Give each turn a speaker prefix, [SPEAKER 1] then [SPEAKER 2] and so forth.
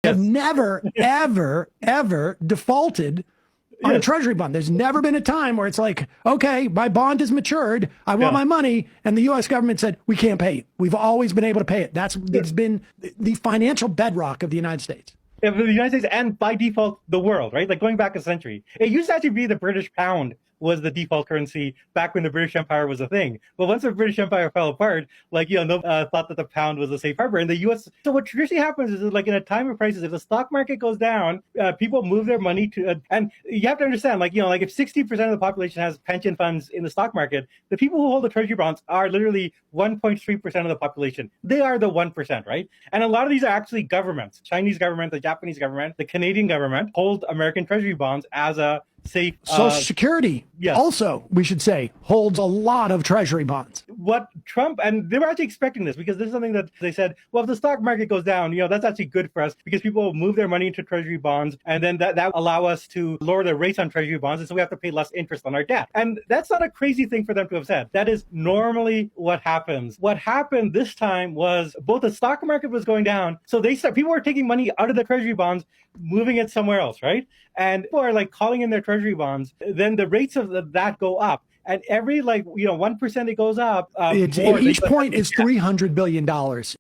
[SPEAKER 1] have
[SPEAKER 2] Yes.
[SPEAKER 1] never, ever, ever defaulted on a
[SPEAKER 2] Yes.
[SPEAKER 1] treasury bond. There's never been a time where it's like, okay, my bond is matured. I want
[SPEAKER 2] Yeah.
[SPEAKER 1] my money. And the US government said, we can't pay it. We've always been able to pay it. It's been the financial bedrock of the United States.
[SPEAKER 2] Yeah, the United States and by default the world, right? Like going back a century. It used to actually be the British pound was the default currency back when the British Empire was a thing. But once the British Empire fell apart, like, no thought that the pound was a safe harbor. And the U.S. So what traditionally happens is like in a time of crisis, if the stock market goes down, people move their money to, and you have to understand, like, like if 60% of the population has pension funds in the stock market, the people who hold the treasury bonds are literally 1.3% of the population. They are the 1%, right? And a lot of these are actually governments, Chinese government, the Japanese government, the Canadian government hold American treasury bonds as a safe.
[SPEAKER 1] Social Security,
[SPEAKER 2] yes.
[SPEAKER 1] also, we should say, holds a lot of treasury bonds.
[SPEAKER 2] What Trump, and they were actually expecting this because this is something that they said, well, if the stock market goes down, that's actually good for us because people will move their money into treasury bonds and then that allow us to lower the rates on treasury bonds. And so we have to pay less interest on our debt. And that's not a crazy thing for them to have said. That is normally what happens. What happened this time was both the stock market was going down. So people were taking money out of the treasury bonds, moving it somewhere else, right? And people are like calling in their treasury bonds. Then the rates of that go up. And every 1% it goes up.
[SPEAKER 1] Each point is $300 billion.